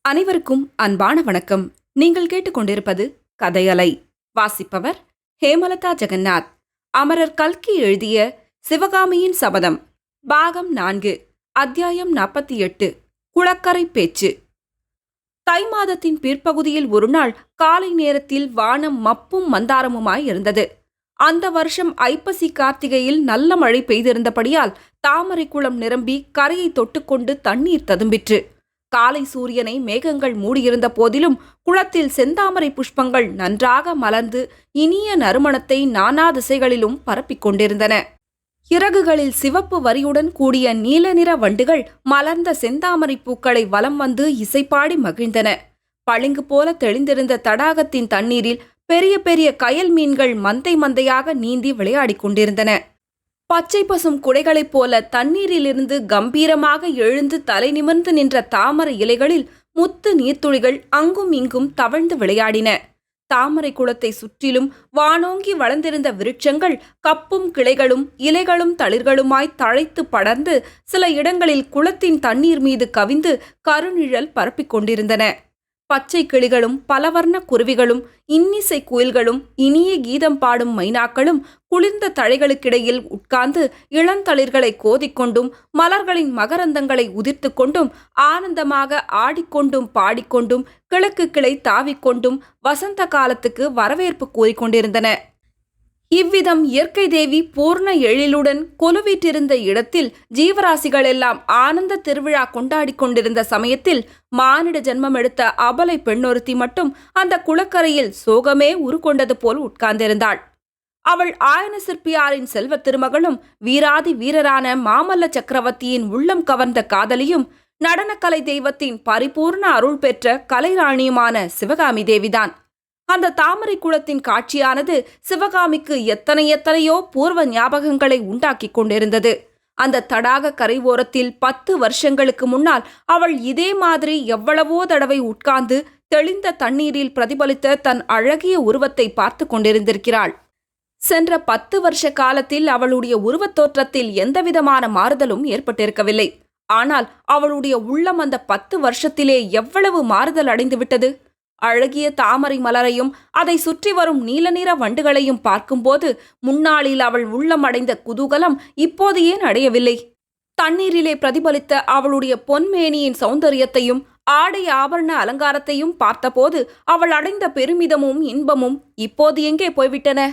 அனைவருக்கும் அன்பான வணக்கம். நீங்கள் கேட்டுக்கொண்டிருப்பது கதையலை. வாசிப்பவர் ஹேமலதா ஜெகநாத். அமரர் கல்கி எழுதிய சிவகாமியின் சபதம், பாகம் 4, அத்தியாயம் 48, குளக்கரை பேச்சு. தை மாதத்தின் பிற்பகுதியில் ஒரு நாள் காலை நேரத்தில் வானம் மப்பும் மந்தாரமுமாய் இருந்தது. அந்த வருஷம் ஐப்பசி கார்த்திகையில் நல்ல மழை பெய்திருந்தபடியால் தாமரை குளம் நிரம்பி கரையை தொட்டுக்கொண்டு தண்ணீர் ததும்பிற்று. காலை சூரியனை மேகங்கள் மூடியிருந்த போதிலும் குளத்தில் செந்தாமரை புஷ்பங்கள் நன்றாக மலர்ந்து இனிய நறுமணத்தை நானா திசைகளிலும் பரப்பிக் கொண்டிருந்தன. இறகுகளில் சிவப்பு வரியுடன் கூடிய நீல நிற வண்டுகள் மலர்ந்த செந்தாமரை பூக்களை வலம் வந்து இசைப்பாடி மகிழ்ந்தன. பளிங்கு போல தெளிந்திருந்த தடாகத்தின் தண்ணீரில் பெரிய பெரிய கயல் மீன்கள் மந்தை மந்தையாக நீந்தி விளையாடிக் கொண்டிருந்தன. பச்சை பசும் குடைகளைப் போல தண்ணீரிலிருந்து கம்பீரமாக எழுந்து தலை நிமிர்ந்து நின்ற தாமரை இலைகளில் முத்து நீர்த்துளிகள் அங்கும் இங்கும் தவழ்ந்து விளையாடின. தாமரை குளத்தை சுற்றிலும் வானோங்கி வளர்ந்திருந்த விருட்சங்கள் கப்பும் கிளைகளும் இலைகளும் தளிர்களுமாய் தழைத்து படர்ந்து சில இடங்களில் குளத்தின் தண்ணீர் மீது கவிந்து கருநிழல் பரப்பிக் கொண்டிருந்தன. பச்சை கிளிகளும் பலவர்ண குருவிகளும் இன்னிசை குயில்களும் இனிய கீதம் பாடும் மைனாக்களும் குளிர்ந்த தழைகளுக்கிடையில் உட்கார்ந்து இளந்தளிர்களை கோதிக்கொண்டும் மலர்களின் மகரந்தங்களை உதிர்த்து கொண்டும் ஆனந்தமாக ஆடிக்கொண்டும் பாடிக்கொண்டும் கிழக்கு கிளை தாவிக்கொண்டும் வசந்த காலத்துக்கு வரவேற்பு கூறிக்கொண்டிருந்தன. இவ்விதம் இயற்கை தேவி பூர்ண எழிலுடன் கொலுவீற்றிருந்த இடத்தில் ஜீவராசிகளெல்லாம் ஆனந்த திருவிழா கொண்டாடி கொண்டிருந்த சமயத்தில் மானிட ஜென்மம் எடுத்த அபலை பெண்ணொருத்தி மட்டும் அந்த குளக்கரையில் சோகமே உருக்கொண்டது போல் உட்கார்ந்திருந்தாள். அவள் ஆயன சிற்பியாரின் செல்வ திருமகளும் வீராதி வீரரான மாமல்ல சக்கரவர்த்தியின் உள்ளம் கவர்ந்த காதலியும் நடனக்கலை தெய்வத்தின் பரிபூர்ண அருள் பெற்ற கலைராணியுமான சிவகாமி தேவிதான். அந்த தாமரை குளத்தின் காட்சியானது சிவகாமிக்கு எத்தனையோ பூர்வ ஞாபகங்களை உண்டாக்கி கொண்டிருந்தது. அந்த தடாக கரை ஓரத்தில் 10 வருஷங்களுக்கு முன்னால் அவள் இதே மாதிரி எவ்வளவோ தடவை உட்கார்ந்து தெளிந்த தண்ணீரில் பிரதிபலித்த தன் அழகிய உருவத்தை பார்த்து கொண்டிருந்திருக்கிறாள். சென்ற 10 வருஷ காலத்தில் அவளுடைய உருவத் தோற்றத்தில் எந்தவிதமான மாறுதலும் ஏற்பட்டிருக்கவில்லை. ஆனால் அவளுடைய உள்ளம் அந்த 10 வருஷத்திலே எவ்வளவு மாறுதல் அடைந்துவிட்டது! அழகிய தாமரை மலரையும் அதை சுற்றி வரும் நீல நிற வண்டுகளையும் பார்க்கும்போது முன்னாளில் அவள் உள்ளம் அடைந்த குதூகலம் இப்போது ஏன் அடையவில்லை? தண்ணீரிலே பிரதிபலித்த அவளுடைய பொன்மேனியின் சௌந்தரியத்தையும் ஆடை ஆபரண அலங்காரத்தையும் பார்த்தபோது அவள் அடைந்த பெருமிதமும் இன்பமும் இப்போது எங்கே போய்விட்டன?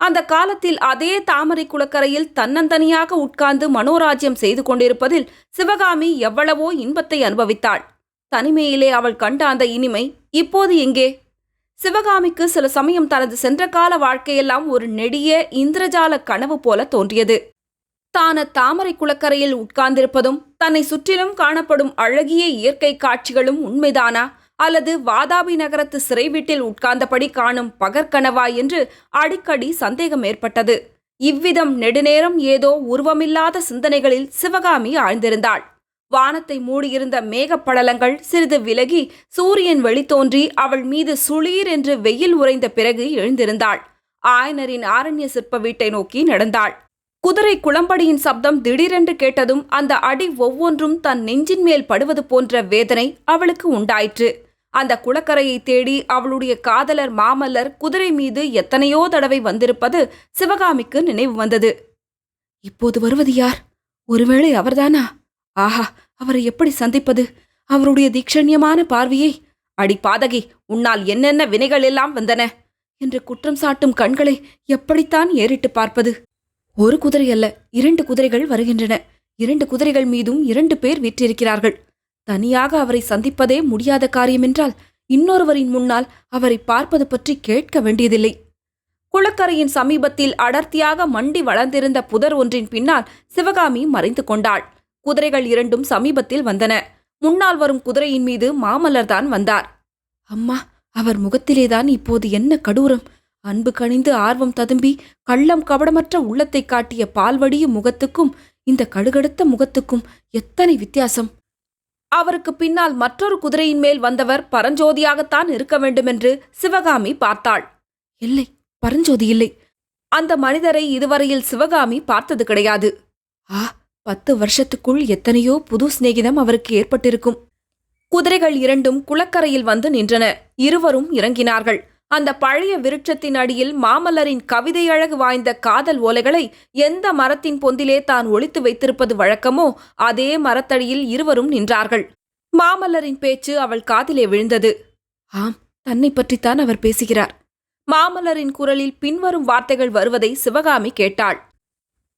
அந்த காலத்தில் அதே தாமரை குளக்கரையில் தன்னந்தனியாக உட்கார்ந்து மனோராஜ்யம் செய்து கொண்டிருப்பதில் சிவகாமி எவ்வளவோ இன்பத்தை அனுபவித்தாள். தனிமையிலே அவள் கண்ட அந்த இனிமை இப்போது எங்கே? சிவகாமிக்கு சில சமயம் தனது சென்ற கால வாழ்க்கையெல்லாம் ஒரு நெடிய இந்திரஜால கனவு போல தோன்றியது. தான தாமரை குளக்கரையில் உட்கார்ந்திருப்பதும் தன்னை சுற்றிலும் காணப்படும் அழகிய இயற்கை காட்சிகளும் உண்மைதானா, அல்லது வாதாபி நகரத்து சிறை வீட்டில் உட்கார்ந்தபடி காணும் பகற்கனவா என்று அடிக்கடி சந்தேகம் ஏற்பட்டது. இவ்விதம் நெடுநேரம் ஏதோ உருவமில்லாத சிந்தனைகளில் சிவகாமி ஆழ்ந்திருந்தாள். வானத்தை மூடியிருந்த மேகப்படலங்கள் சிறிது விலகி சூரியன் வெளித்தோன்றி அவள் மீது சுளீர் என்று வெயில் உறைந்த பிறகு எழுந்திருந்தாள். ஆயனரின் ஆரண்ய சிற்ப வீட்டை நோக்கி நடந்தாள். குதிரை குளம்படியின் சப்தம் திடீரென்று கேட்டதும் அந்த அடி ஒவ்வொன்றும் தன் நெஞ்சின் மேல் படுவது போன்ற வேதனை அவளுக்கு உண்டாயிற்று. அந்த குளக்கரையை தேடி அவளுடைய காதலர் மாமல்லர் குதிரை மீது எத்தனையோ தடவை வந்திருப்பது சிவகாமிக்கு நினைவு வந்தது. இப்போது வருவது யார்? ஒருவேளை அவர்தானா? ஆஹா, அவரை எப்படி சந்திப்பது? அவருடைய தீக்ஷண்யமான பார்வையை, அடி பாதகி, உன்னால் என்னென்ன வினைகள் எல்லாம் வந்தன என்று குற்றம் சாட்டும் கண்களை எப்படித்தான் ஏறிட்டு பார்ப்பது? ஒரு குதிரை அல்ல, 2 குதிரைகள் வருகின்றன. 2 குதிரைகள் மீதும் 2 பேர் வீற்றிருக்கிறார்கள். தனியாக அவரை சந்திப்பதே முடியாத காரியமென்றால் இன்னொருவரின் முன்னால் அவரை பார்ப்பது பற்றி கேட்க வேண்டியதில்லை. குளக்கரையின் சமீபத்தில் அடர்த்தியாக மண்டி வளர்ந்திருந்த புதர் ஒன்றின் பின்னால் சிவகாமி மறைந்து கொண்டாள். குதிரைகள் 2ம் சமீபத்தில் வந்தன. முன்னால் வரும் குதிரையின் மீது மாமல்லர்தான் வந்தார். அம்மா, அவர் முகத்திலேதான் இப்போது என்ன கடூரம்! அன்பு கனிந்து ஆர்வம் ததும்பி கள்ளம் கபடமற்ற உள்ளத்தை காட்டிய பால்வடியும் முகத்துக்கும் இந்த கடுகடுத்த முகத்துக்கும் எத்தனை வித்தியாசம்! அவருக்கு பின்னால் மற்றொரு குதிரையின் மேல் வந்தவர் பரஞ்சோதியாகத்தான் இருக்க வேண்டுமென்று சிவகாமி பார்த்தாள். இல்லை, பரஞ்சோதி இல்லை. அந்த மனிதரை இதுவரையில் சிவகாமி பார்த்தது கிடையாது. ஆ, 10 வருஷத்துக்குள் எத்தனையோ புது சிநேகிதம் அவருக்கு ஏற்பட்டிருக்கும். குதிரைகள் இரண்டும் குளக்கரையில் வந்து நின்றன. இருவரும் இறங்கினார்கள். அந்த பழைய விருட்சத்தின் அடியில் மாமல்லரின் கவிதை அழகு வாய்ந்த காதல் ஓலைகளை எந்த மரத்தின் பொந்திலே தான் ஒளித்து வைத்திருப்பது வழக்கமோ அதே மரத்தடியில் இருவரும் நின்றார்கள். மாமல்லரின் பேச்சு அவள் காதிலே விழுந்தது. ஆம், தன்னை பற்றித்தான் அவர் பேசுகிறார். மாமல்லரின் குரலில் பின்வரும் வார்த்தைகள் வருவதை சிவகாமி கேட்டாள்.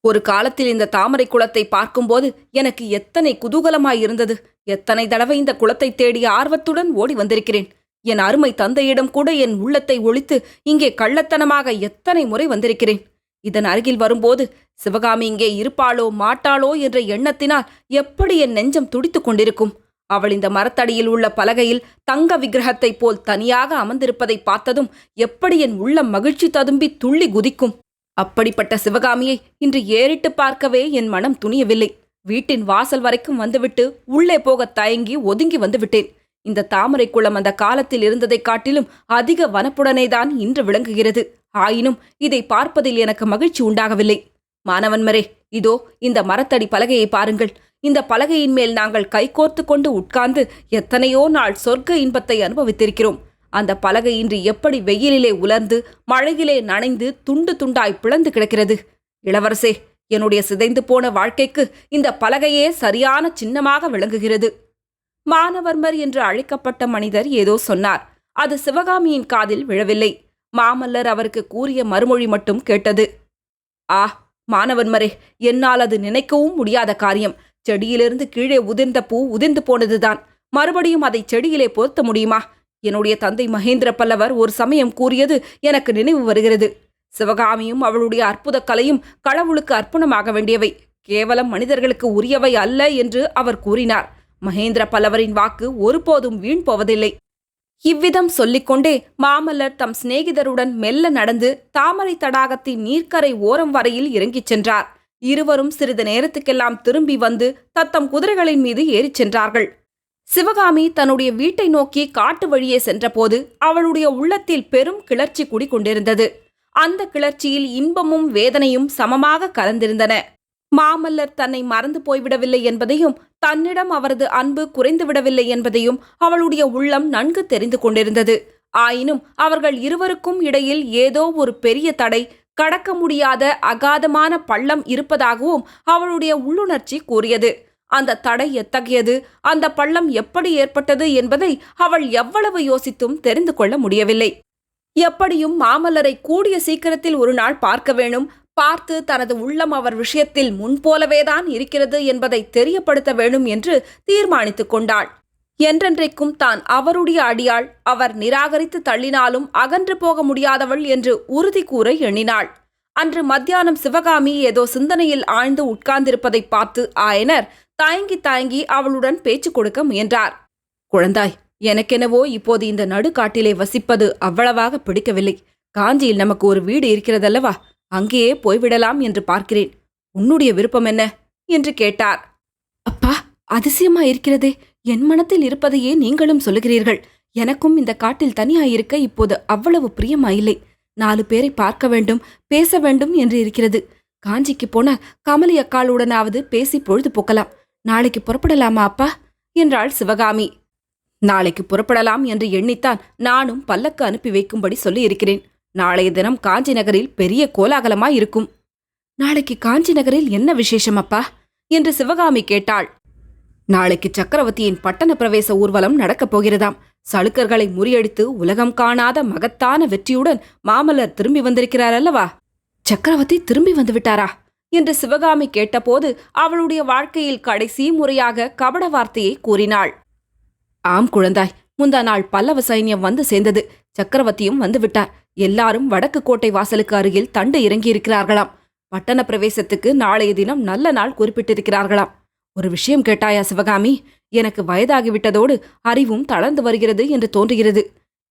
ஒரு காலத்தில் இந்த தாமரை குளத்தை பார்க்கும்போது எனக்கு எத்தனை குதூகலமாயிருந்தது. எத்தனை தடவை இந்த குளத்தை தேடி ஆர்வத்துடன் ஓடி வந்திருக்கிறேன். என் அருமை தந்தையிடம் கூட என் உள்ளத்தை ஒழித்து இங்கே கள்ளத்தனமாக எத்தனை முறை வந்திருக்கிறேன். இதன் அருகில் வரும்போது சிவகாமி இங்கே இருப்பாளோ மாட்டாளோ என்ற எண்ணத்தினால் எப்படி என் நெஞ்சம் துடித்துக் கொண்டிருக்கும். அவள் இந்த மரத்தடியில் உள்ள பலகையில் தங்க விக்கிரகத்தைப் போல் தனியாக அமர்ந்திருப்பதை பார்த்ததும் எப்படி என் உள்ளம் மகிழ்ச்சி ததும்பி துள்ளி குதிக்கும். அப்படிப்பட்ட சிவகாமியை இன்று ஏறிட்டு பார்க்கவே என் மனம் துணியவில்லை. வீட்டின் வாசல் வரைக்கும் வந்துவிட்டு உள்ளே போக தயங்கி ஒதுங்கி வந்துவிட்டேன். இந்த தாமரை குளம் அந்த காலத்தில் இருந்ததைக் காட்டிலும் அதிக வனப்புடனேதான் இன்று விளங்குகிறது. ஆயினும் இதை பார்ப்பதில் எனக்கு மகிழ்ச்சி உண்டாகவில்லை. மாணவன்மரே, இதோ இந்த மரத்தடி பலகையை பாருங்கள். இந்த பலகையின் மேல் நாங்கள் கைகோர்த்து கொண்டு உட்கார்ந்து எத்தனையோ நாள் சொர்க்க இன்பத்தை அனுபவித்திருக்கிறோம். அந்த பலகை இன்று எப்படி வெயிலிலே உலர்ந்து மழையிலே நனைந்து துண்டு துண்டாய் பிளந்து கிடக்கிறது. இளவரசே, என்னுடைய சிதைந்து போன வாழ்க்கைக்கு இந்த பலகையே சரியான சின்னமாக விளங்குகிறது. மானவர்மர் என்று அழைக்கப்பட்ட மனிதர் ஏதோ சொன்னார். அது சிவகாமியின் காதில் விழவில்லை. மாமல்லர் அவருக்கு கூறிய மறுமொழி மட்டும் கேட்டது. ஆ, மானவர்மரே, என்னால் அது நினைக்கவும் முடியாத காரியம். செடியிலிருந்து கீழே உதிர்ந்த பூ உதிர்ந்து போனதுதான். மறுபடியும் அதை செடியிலே பொருத்த முடியுமா? என்னுடைய தந்தை மகேந்திர பல்லவர் ஒரு சமயம் கூறியது எனக்கு நினைவு வருகிறது. சிவகாமியும் அவளுடைய அற்புத கலையும் கடவுளுக்கு அர்ப்பணமாக வேண்டியவை, கேவலம் மனிதர்களுக்கு உரியவை அல்ல என்று அவர் கூறினார். மகேந்திர பல்லவரின் வாக்கு ஒருபோதும் வீண் போவதில்லை. இவ்விதம் சொல்லிக்கொண்டே மாமல்லர் தம் சிநேகிதருடன் மெல்ல நடந்து தாமரை தடாகத்தின் நீர்க்கரை ஓரம் வரையில் இறங்கிச் சென்றார். இருவரும் சிறிது நேரத்துக்கெல்லாம் திரும்பி வந்து தத்தம் குதிரைகளின் மீது ஏறிச் சென்றார்கள். சிவகாமி தன்னுடைய வீட்டை நோக்கி காட்டு வழியே சென்றபோது அவளுடைய உள்ளத்தில் பெரும் கிளர்ச்சி குடிகொண்டிருந்தது. அந்த கிளர்ச்சியில் இன்பமும் வேதனையும் சமமாக கலந்திருந்தன. மாமல்லர் தன்னை மறந்து போய்விடவில்லை என்பதையும் தன்னிடம் அவரது அன்பு குறைந்துவிடவில்லை என்பதையும் அவளுடைய உள்ளம் நன்கு தெரிந்து கொண்டிருந்தது. ஆயினும் அவர்கள் இருவருக்கும் இடையில் ஏதோ ஒரு பெரிய தடை, கடக்க முடியாத அகாதமான பள்ளம் இருப்பதாகவும் அவளுடைய உள்ளுணர்ச்சி கூறியது. அந்த தடை எத்தகையது, அந்த பள்ளம் எப்படி ஏற்பட்டது என்பதை அவள் எவ்வளவு யோசித்தும் தெரிந்து கொள்ள முடியவில்லை. எப்படியும் மாமல்லரை கூடிய சீக்கிரத்தில் ஒரு நாள் பார்க்க வேணும், பார்த்து தனது உள்ளம் அவர் விஷயத்தில் முன்போலவேதான் இருக்கிறது என்பதை தெரியப்படுத்த வேணும் என்று தீர்மானித்துக் கொண்டாள். என்றென்றைக்கும் தான் அவருடைய அடியாள், அவர் நிராகரித்து தள்ளினாலும் அகன்று போக முடியாதவள் என்று உறுதி கூற எண்ணினாள். அன்று மத்தியானம் சிவகாமி ஏதோ சிந்தனையில் ஆழ்ந்து உட்கார்ந்திருப்பதை பார்த்து ஆயனர் தயங்கி தயங்கி அவளுடன் பேச்சு கொடுக்க முயன்றார். குழந்தாய், எனக்கெனவோ இப்போது இந்த நடுக்காட்டிலே வசிப்பது அவ்வளவாக பிடிக்கவில்லை. காஞ்சியில் நமக்கு ஒரு வீடு இருக்கிறதல்லவா, அங்கேயே போய்விடலாம் என்று பார்க்கிறேன். உன்னுடைய விருப்பம் என்ன என்று கேட்டார். அப்பா, அதிசயமா இருக்கிறதே, என் மனத்தில் இருப்பதையே நீங்களும் சொல்லுகிறீர்கள். எனக்கும் இந்த காட்டில் தனியாயிருக்க இப்போது அவ்வளவு பிரியமாயில்லை. 4 பேரை பார்க்க வேண்டும், பேச வேண்டும் என்று இருக்கிறது. காஞ்சிக்கு போனால் கமலி அக்காளுடனாவது பேசி பொழுது போக்கலாம். நாளைக்கு புறப்படலாமா அப்பா என்றாள் சிவகாமி. நாளைக்கு புறப்படலாம் என்று எண்ணித்தான் நானும் பல்லக்கு அனுப்பி வைக்கும்படி சொல்லி இருக்கிறேன். நாளைய தினம் காஞ்சி நகரில் பெரிய கோலாகலமாயிருக்கும். நாளைக்கு காஞ்சி நகரில் என்ன விசேஷம் அப்பா என்று சிவகாமி கேட்டாள். நாளைக்கு சக்கரவர்த்தியின் பட்டண பிரவேச ஊர்வலம் நடக்கப் போகிறதாம். சளுக்கர்களை முறியடித்து உலகம் காணாத மகத்தான வெற்றியுடன் மாமல்லர் திரும்பி வந்திருக்கிறார் அல்லவா? சக்கரவர்த்தி திரும்பி வந்து விட்டாரா என்று சிவகாமி கேட்டபோது அவளுடைய வாழ்க்கையில் கடைசி முறையாக கபட வார்த்தையை கூறினாள். ஆம் குழந்தாய், முந்தா நாள் பல்லவ சைன்யம் வந்து சேர்ந்தது. சக்கரவர்த்தியும் வந்துவிட்டார். எல்லாரும் வடக்கு கோட்டை வாசலுக்கு அருகில் தண்டு இறங்கியிருக்கிறார்களாம். பட்டண பிரவேசத்துக்கு நாளைய தினம் நல்ல நாள் குறிப்பிட்டிருக்கிறார்களாம். ஒரு விஷயம் கேட்டாயா சிவகாமி? எனக்கு வயதாகிவிட்டதோடு அறிவும் தளர்ந்து வருகிறது என்று தோன்றுகிறது.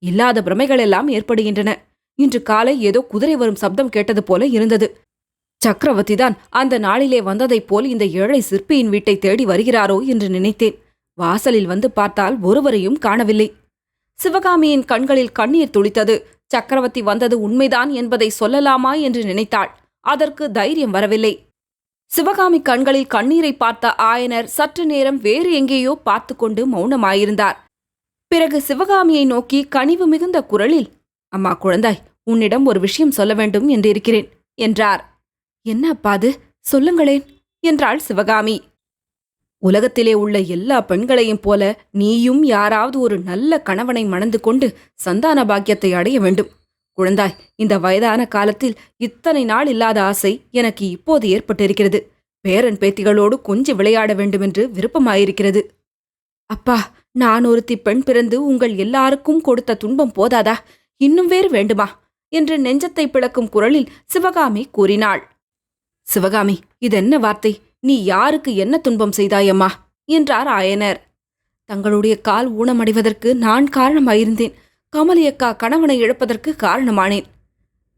இல்லாத பிரமைகள் எல்லாம் ஏற்படுகின்றன. இன்று காலை ஏதோ குதிரை வரும் சப்தம் கேட்டது போல இருந்தது. சக்கரவர்த்தி தான் அந்த நாளிலே வந்ததைப் போல் இந்த ஏழை சிற்பியின் வீட்டை தேடி வருகிறாரோ என்று நினைத்தேன். வாசலில் வந்து பார்த்தால் ஒருவரையும் காணவில்லை. சிவகாமியின் கண்களில் கண்ணீர் துளித்தது. சக்கரவர்த்தி வந்தது உண்மைதான் என்பதை சொல்லலாமா என்று நினைத்தாள். அதற்கு தைரியம் வரவில்லை. சிவகாமி கண்களில் கண்ணீரை பார்த்த ஆயனர் சற்று நேரம் வேறு எங்கேயோ பார்த்து கொண்டு மௌனமாயிருந்தார். பிறகு சிவகாமியை நோக்கி கனிவு மிகுந்த குரலில், அம்மா குழந்தாய், உன்னிடம் ஒரு விஷயம் சொல்ல வேண்டும் என்றிருக்கிறேன் என்றார். என்ன அப்பா அது, சொல்லுங்களேன் என்றாள் சிவகாமி. உலகத்திலே உள்ள எல்லா பெண்களையும் போல நீயும் யாராவது ஒரு நல்ல கணவனை மணந்து கொண்டு சந்தான பாக்கியத்தை அடைய வேண்டும். குழந்தாய், இந்த வயதான காலத்தில் இத்தனை நாள் இல்லாத ஆசை எனக்கு இப்போது ஏற்பட்டிருக்கிறது. பேரன் பேத்திகளோடு கொஞ்சி விளையாட வேண்டுமென்று விருப்பமாயிருக்கிறது. அப்பா, நான் ஒருத்தி பெண் பிறந்து உங்கள் எல்லாருக்கும் கொடுத்த துன்பம் போதாதா, இன்னும் வேறு வேண்டுமா என்று நெஞ்சத்தை பிளக்கும் குரலில் சிவகாமி கூறினாள். சிவகாமி, இதென்ன வார்த்தை? நீ யாருக்கு என்ன துன்பம் செய்தாயம்மா என்றார் ஆயனர். தங்களுடைய கால் ஊனமடைவதற்கு நான் காரணமாயிருந்தேன். கமலியக்கா கணவனை இழப்பதற்கு காரணமானேன்.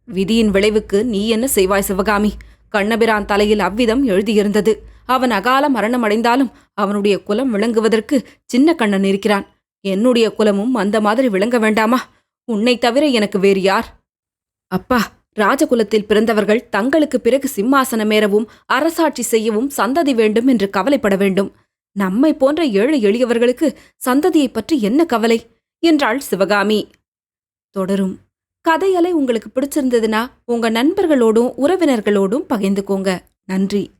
விதியின் விளைவுக்கு நீ என்ன செய்வாய் சிவகாமி? கண்ணபிரான் தலையில் அவ்விதம் எழுதியிருந்தது. அவன் அகால மரணம் அடைந்தாலும் அவனுடைய குலம் விளங்குவதற்கு சின்ன கண்ணன் இருக்கிறான். என்னுடைய குலமும் அந்த மாதிரி விளங்க வேண்டாமா? உன்னை தவிர எனக்கு வேறு யார்? அப்பா, ராஜகுலத்தில் பிறந்தவர்கள் தங்களுக்கு பிறகு சிம்மாசனமேறவும் அரசாட்சி செய்யவும் சந்ததி வேண்டும் என்று கவலைப்பட வேண்டும். நம்மை போன்ற ஏழை எளியவர்களுக்கு சந்ததியைப் பற்றி என்ன கவலை என்றாள் சிவகாமி. தொடரும். கதையலை உங்களுக்கு பிடிச்சிருந்ததுன்னா உங்க நண்பர்களோடும் உறவினர்களோடும் பகிர்ந்துக்கோங்க. நன்றி.